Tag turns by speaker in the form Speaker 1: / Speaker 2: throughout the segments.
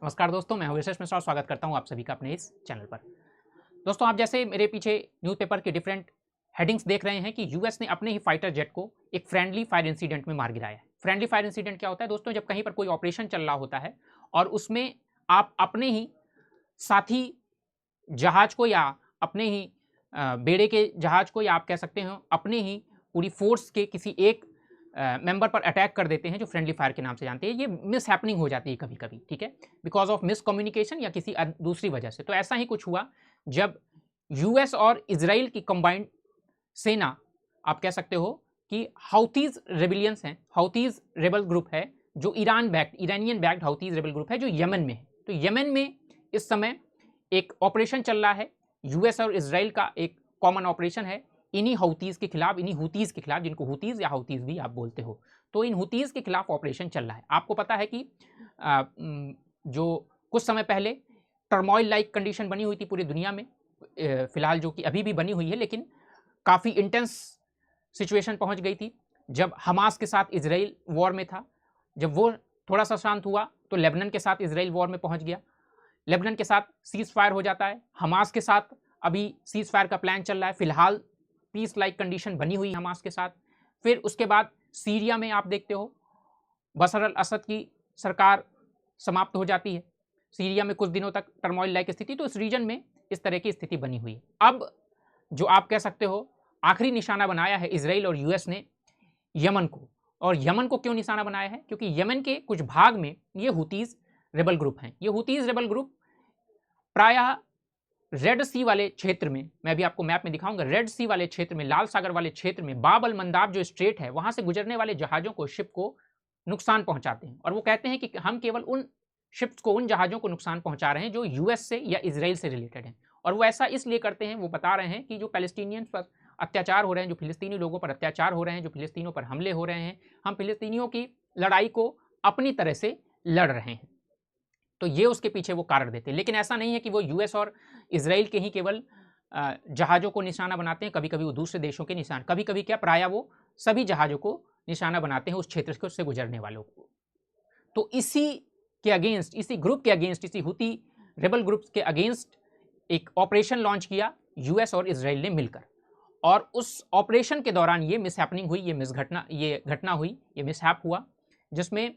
Speaker 1: नमस्कार दोस्तों, मैं हूं यशस मिश्रा और स्वागत करता हूं आप सभी का अपने इस चैनल पर। दोस्तों, आप जैसे मेरे पीछे न्यूज़पेपर के डिफरेंट हेडिंग्स देख रहे हैं कि यूएस ने अपने ही फाइटर जेट को एक फ्रेंडली फायर इंसिडेंट में मार गिराया है। फ्रेंडली फायर इंसिडेंट क्या होता है दोस्तों? जब कहीं पर कोई ऑपरेशन चल रहा होता है और उसमें आप अपने ही साथी जहाज को या अपने ही बेड़े के जहाज को या आप कह सकते हो अपने ही पूरी फोर्स के किसी एक मेंबर पर अटैक कर देते हैं, जो फ्रेंडली फायर के नाम से जानते हैं। ये मिस हैपनिंग हो जाती है कभी कभी, ठीक है, बिकॉज ऑफ मिस कम्युनिकेशन या किसी दूसरी वजह से। तो ऐसा ही कुछ हुआ जब यूएस और इसराइल की कंबाइंड सेना, आप कह सकते हो कि हाउथीज रेबिलियंस हैं, हाउथीज रेबल ग्रुप है जो ईरानियन बैक्ड हाउथीज रेबल ग्रुप है जो यमन में है। तो यमन में इस समय एक ऑपरेशन चल रहा है, यूएस और इसराइल का एक कॉमन ऑपरेशन है इन्हीं हौतीज़ के खिलाफ, इन्हीं हुतीज़ के खिलाफ, जिनको हुतीज़ या हौतीज़ भी आप बोलते हो। तो इन हुतीज़ के खिलाफ ऑपरेशन चल रहा है। आपको पता है कि जो कुछ समय पहले टर्मोइल लाइक कंडीशन बनी हुई थी पूरी दुनिया में, फिलहाल जो कि अभी भी बनी हुई है, लेकिन काफ़ी इंटेंस सिचुएशन पहुंच गई थी जब हमास के साथ इसराइल वॉर में था। जब वो थोड़ा सा शांत हुआ तो लेबनान के साथ इसराइल वॉर में पहुंच गया। लेबनान के साथ सीज फायर हो जाता है, हमास के साथ अभी सीज फायर का प्लान चल रहा है, फिलहाल पीस लाइक कंडीशन बनी हुई हमास के साथ। फिर उसके बाद सीरिया में आप देखते हो बशर अल असद की सरकार समाप्त हो जाती है। सीरिया में कुछ दिनों तक टर्मोइल लाइक स्थिति, तो इस रीजन में इस तरह की स्थिति बनी हुई है। अब जो आप कह सकते हो आखिरी निशाना बनाया है इसराइल और यूएस ने यमन को। और यमन को क्यों निशाना बनाया है? क्योंकि यमन के कुछ भाग में ये हुतीज रेबल ग्रुप हैं। ये हुतीज रेबल ग्रुप प्रायः रेड सी वाले क्षेत्र में, मैं भी आपको मैप में दिखाऊंगा, रेड सी वाले क्षेत्र में, लाल सागर वाले क्षेत्र में, बाब अल मंदाब जो स्ट्रेट है, वहां से गुजरने वाले जहाजों को, शिप को नुकसान पहुंचाते हैं। और वो कहते हैं कि हम केवल उन शिप्स को, उन जहाजों को नुकसान पहुंचा रहे हैं जो यूएस से या इसराइल से रिलेटेड हैं। और वो ऐसा इसलिए करते हैं, वो बता रहे हैं कि जो पैलेस्टीनियंस पर अत्याचार हो रहे हैं, जो फिलिस्तीनी लोगों पर अत्याचार हो रहे हैं, जो फिलिस्तीनों पर हमले हो रहे हैं, हम फिलिस्तीनियों की लड़ाई को अपनी तरह से लड़ रहे हैं। तो ये उसके पीछे वो कारण देते हैं। लेकिन ऐसा नहीं है कि वो यूएस और इसराइल के ही केवल जहाज़ों को निशाना बनाते हैं, कभी कभी वो दूसरे देशों के निशान, कभी कभी क्या प्रायः वो सभी जहाज़ों को निशाना बनाते हैं, उस क्षेत्र से गुजरने वालों को। तो इसी के अगेंस्ट, इसी ग्रुप के अगेंस्ट, इसी हुती रेबल ग्रुप के अगेंस्ट एक ऑपरेशन लॉन्च किया यूएस और इसराइल ने मिलकर। और उस ऑपरेशन के दौरान ये मिसहैपनिंग हुई, ये घटना हुई, ये मिसहैप हुआ, जिसमें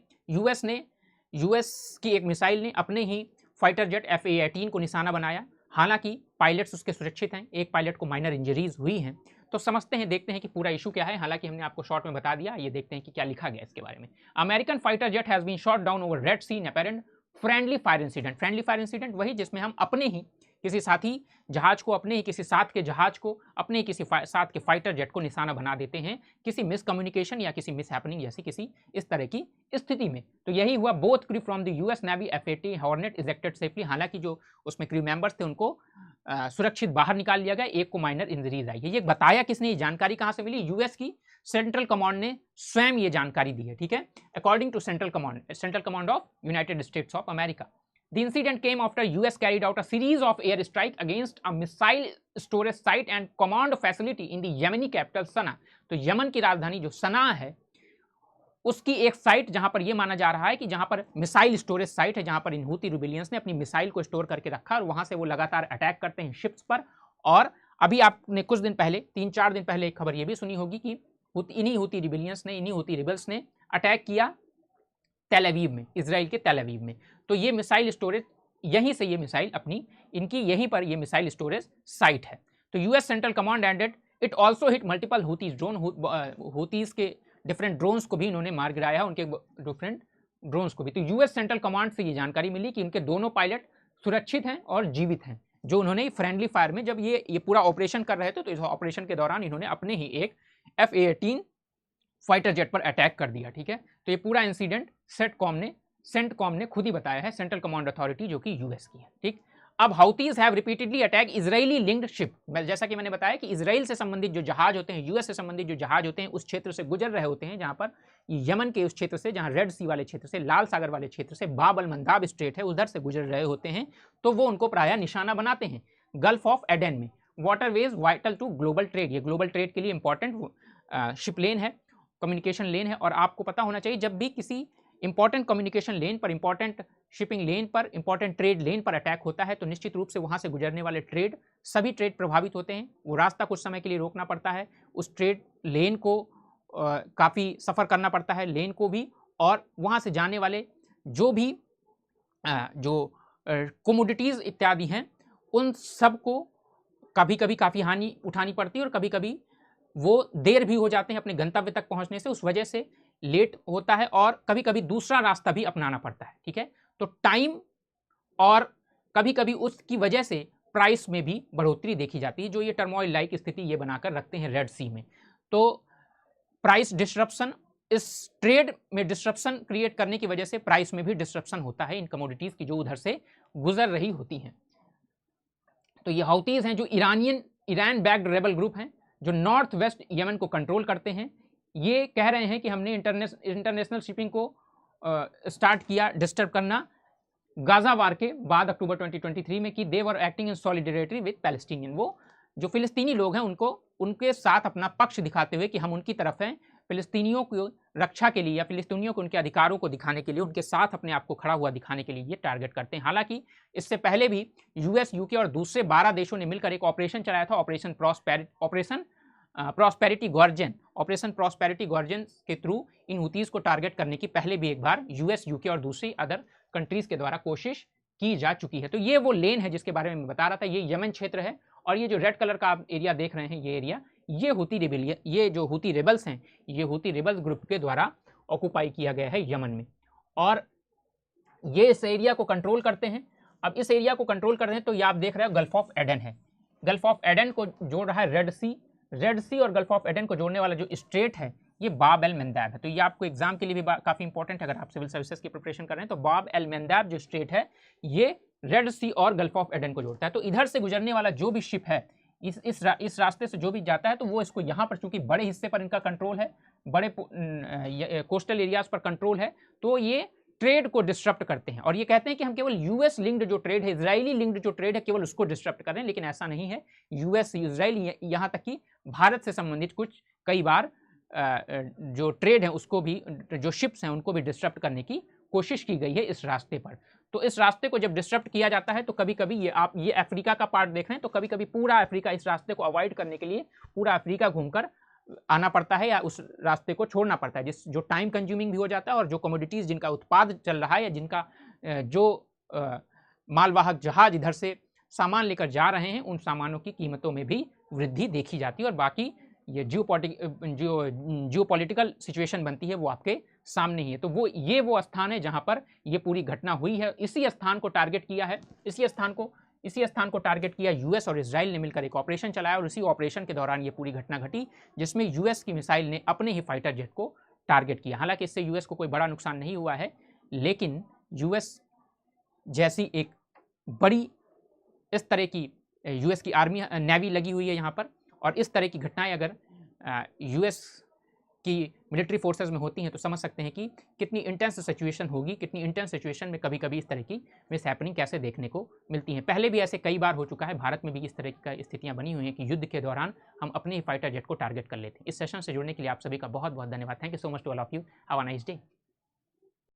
Speaker 1: यूएस की एक मिसाइल ने अपने ही फाइटर जेट FA-18 को निशाना बनाया। हालांकि पायलट्स उसके सुरक्षित हैं, एक पायलट को माइनर इंजरीज हुई हैं। तो समझते हैं, देखते हैं कि पूरा इशू क्या है। हालांकि हमने आपको शॉर्ट में बता दिया, ये देखते हैं कि क्या लिखा गया इसके बारे में। American fighter jet has been shot down over Red Sea in apparent friendly fire incident. Friendly fire incident वही जिसमें हम अपने ही किसी साथी जहाज को, अपने ही किसी साथ के जहाज को, अपने ही किसी साथ के फाइटर जेट को निशाना बना देते हैं किसी मिसकम्युनिकेशन या किसी मिसहैपनिंग जैसी किसी इस तरह की स्थिति में। तो यही हुआ। Both crew from the US navy F-18 hornet ejected safely. हालांकि जो उसमें क्रू मेंबर्स थे उनको सुरक्षित बाहर निकाल लिया गया, एक को माइनर इंजरीज आई है। ये बताया किसने? ये जानकारी कहां से मिली? यूएस की सेंट्रल कमांड ने स्वयं ये जानकारी दी है, ठीक है, according to central command of United States of America. The incident came after US carried out a series of air strike against a missile storage site and command facility in the Yemeni capital Sana'a। तो Yemen की राजधानी जो सना है, उसकी एक site जहां पर यह माना जा रहा है कि जहां पर मिसाइल स्टोरेज साइट है, जहां पर इन हूती रिबेलियंस ने अपनी मिसाइल को स्टोर करके रखा और वहां से वो लगातार अटैक करते हैं शिप्स पर। और अभी आपने कुछ दिन पहले, 3-4 दिन पहले एक खबर यह भी सुनी होगी कि इन्हीं हूती रिबेलियंस ने, इन्हीं हूती रिबल्स ने अटैक किया तेल अवीव में, इसराइल के तेल अवीव में। तो ये मिसाइल स्टोरेज, यहीं से ये मिसाइल अपनी, इनकी यहीं पर ये मिसाइल स्टोरेज साइट है। तो US central command ended it also hit multiple हुतीज drone. हुतीज के डिफरेंट ड्रोन्स को भी इन्होंने मार गिराया, उनके डिफरेंट ड्रोन्स को भी। तो यूएस सेंट्रल कमांड से ये जानकारी मिली कि उनके दोनों पायलट सुरक्षित हैं और जीवित हैं, जो उन्होंने फ्रेंडली फायर में, जब ये पूरा ऑपरेशन कर रहे थे, तो इस ऑपरेशन के दौरान इन्होंने अपने ही एक FA-18 फाइटर जेट पर अटैक कर दिया, ठीक है। तो ये पूरा इंसिडेंट सेंटकॉम ने खुद ही बताया है, सेंट्रल कमांड अथॉरिटी जो कि यूएस की है, ठीक। अब Houthis have repeatedly attack Israeli linked ship. जैसा कि मैंने बताया कि इसराइल से संबंधित जो जहाज होते हैं, यूएस से संबंधित जो जहाज होते हैं, उस क्षेत्र से गुजर रहे होते हैं, जहां पर यमन के उस क्षेत्र से, जहां रेड सी वाले क्षेत्र से, लाल सागर वाले क्षेत्र से, बाब अल मंदाब स्ट्रेट है, उधर से गुजर रहे होते हैं, तो वो उनको प्रायः निशाना बनाते हैं। गल्फ ऑफ एडेन में waterways vital to global trade, ये ग्लोबल ट्रेड के लिए इंपॉर्टेंट शिप लेन है, कम्युनिकेशन लेन है। और आपको पता होना चाहिए, जब भी किसी इंपॉर्टेंट कम्युनिकेशन लेन पर, इंपॉर्टेंट शिपिंग लेन पर, इंपॉर्टेंट ट्रेड लेन पर अटैक होता है तो निश्चित रूप से वहाँ से गुजरने वाले सभी ट्रेड प्रभावित होते हैं। वो रास्ता कुछ समय के लिए रोकना पड़ता है, उस ट्रेड लेन को काफ़ी सफ़र करना पड़ता है, लेन को भी, और वहाँ से जाने वाले जो भी जो कमोडिटीज़ इत्यादि हैं उन सब को कभी कभी काफ़ी हानि उठानी पड़ती है और कभी कभी वो देर भी हो जाते हैं अपने गंतव्य तक पहुंचने से, उस वजह से लेट होता है और कभी कभी दूसरा रास्ता भी अपनाना पड़ता है। ठीक है, तो टाइम और कभी कभी उसकी वजह से प्राइस में भी बढ़ोतरी देखी जाती है, जो ये टर्मोइल लाइक स्थिति ये बनाकर रखते हैं रेड सी में। तो प्राइस डिस्ट्रप्शन, इस ट्रेड में डिस्ट्रप्शन क्रिएट करने की वजह से प्राइस में भी डिस्ट्रप्शन होता है इन कमोडिटीज़ की जो उधर से गुजर रही होती हैं। तो ये हौतीज़ हैं जो ईरान बैक्ड रेबल ग्रुप हैं जो नॉर्थ वेस्ट यमन को कंट्रोल करते हैं। ये कह रहे हैं कि हमने इंटरनेशनल शिपिंग को स्टार्ट किया डिस्टर्ब करना गाजा वार के बाद अक्टूबर 2023 में, कि they were acting in solidarity with Palestinian. वो जो फिलिस्तीनी लोग हैं उनको उनके साथ अपना पक्ष दिखाते हुए कि हम उनकी तरफ हैं, फिलिस्तीनियों को रक्षा के लिए या फिलिस्तीनियों को उनके अधिकारों को दिखाने के लिए, उनके साथ अपने आप को खड़ा हुआ दिखाने के लिए ये टारगेट करते हैं। हालांकि इससे पहले भी यूएस, यूके और दूसरे 12 देशों ने मिलकर एक ऑपरेशन चलाया था, ऑपरेशन प्रॉस्पेरिटी गॉर्जियन के थ्रू इन हुतीज़ को टारगेट करने की पहले भी एक बार यूएस, यूके और दूसरी अदर कंट्रीज़ के द्वारा कोशिश की जा चुकी है। तो ये वो लेन है जिसके बारे में मैं बता रहा था, ये यमन क्षेत्र है और ये जो रेड कलर का आप एरिया देख रहे हैं, ये एरिया ये हुती रिबेलियन, ये जो हुती रेबल्स हैं, ये हुती रेबल्स ग्रुप के द्वारा ऑक्युपाई किया गया है यमन में, और ये इस एरिया को कंट्रोल करते हैं। अब इस एरिया को कंट्रोल कर रहे हैं तो ये आप देख रहे हो गल्फ ऑफ एडन है, गल्फ ऑफ एडन को जोड़ रहा है रेड सी और गल्फ ऑफ एडन को जोड़ने वाला जो स्ट्रेट है ये बाब एल मंदाब है। तो ये आपको एग्जाम के लिए भी काफ़ी इंपॉर्टेंट है, अगर आप सिविल सर्विसेज की प्रिपरेशन कर रहे हैं तो बाब एल मंदाब जो स्ट्रेट है ये रेड सी और गल्फ ऑफ एडन को जोड़ता है। तो इधर से गुजरने वाला जो भी शिप है इस रास्ते से जो भी जाता है तो वो इसको यहाँ पर, चूंकि बड़े हिस्से पर इनका कंट्रोल है, बड़े कोस्टल एरियाज पर कंट्रोल है, तो ये ट्रेड को डिस्टर्ब करते हैं और ये कहते हैं कि हम केवल यूएस लिंक्ड जो ट्रेड है, इजरायली लिंक्ड जो ट्रेड है, केवल उसको डिस्टर्ब कर रहे हैं, लेकिन ऐसा नहीं है। यूएस, इजराइल, यहाँ तक कि भारत से संबंधित कुछ कई बार जो ट्रेड है उसको भी, जो शिप्स हैं उनको भी डिस्टर्ब करने की कोशिश की गई है इस रास्ते पर। तो इस रास्ते को जब डिस्टर्ब किया जाता है तो कभी कभी ये अफ्रीका का पार्ट देख रहे हैं, तो कभी कभी पूरा अफ्रीका इस रास्ते को अवॉइड करने के लिए पूरा अफ्रीका घूमकर आना पड़ता है या उस रास्ते को छोड़ना पड़ता है, जो टाइम कंज्यूमिंग भी हो जाता है और जो कमोडिटीज़ जिनका उत्पाद चल रहा है या जिनका जो मालवाहक जहाज इधर से सामान लेकर जा रहे हैं उन सामानों की कीमतों में भी वृद्धि देखी जाती है। और बाकी ये जियोपॉलिटिकल सिचुएशन बनती है वो आपके सामने ही है। तो ये वो स्थान है जहाँ पर ये पूरी घटना हुई है। इसी स्थान को टारगेट किया है, इसी स्थान को टारगेट किया यूएस और इजराइल ने मिलकर एक ऑपरेशन चलाया और इसी ऑपरेशन के दौरान ये पूरी घटना घटी जिसमें यूएस की मिसाइल ने अपने ही फाइटर जेट को टारगेट किया। हालांकि इससे यूएस को कोई बड़ा नुकसान नहीं हुआ है, लेकिन यूएस जैसी एक बड़ी इस तरह की यूएस की आर्मी नेवी लगी हुई है यहाँ पर, और इस तरह की घटनाएं अगर यूएस की मिलिट्री फोर्सेस में होती हैं तो समझ सकते हैं कि कितनी इंटेंस सिचुएशन होगी, कितनी इंटेंस सिचुएशन में कभी कभी इस तरह की मिस हैपनिंग कैसे देखने को मिलती हैं। पहले भी ऐसे कई बार हो चुका है, भारत में भी इस तरह की स्थितियां बनी हुई हैं कि युद्ध के दौरान हम अपने ही फाइटर जेट को टारगेट कर लेते हैं। इस सेशन से जुड़ने के लिए आप सभी का बहुत बहुत धन्यवाद। Thank you so much to all of you. Have a nice day.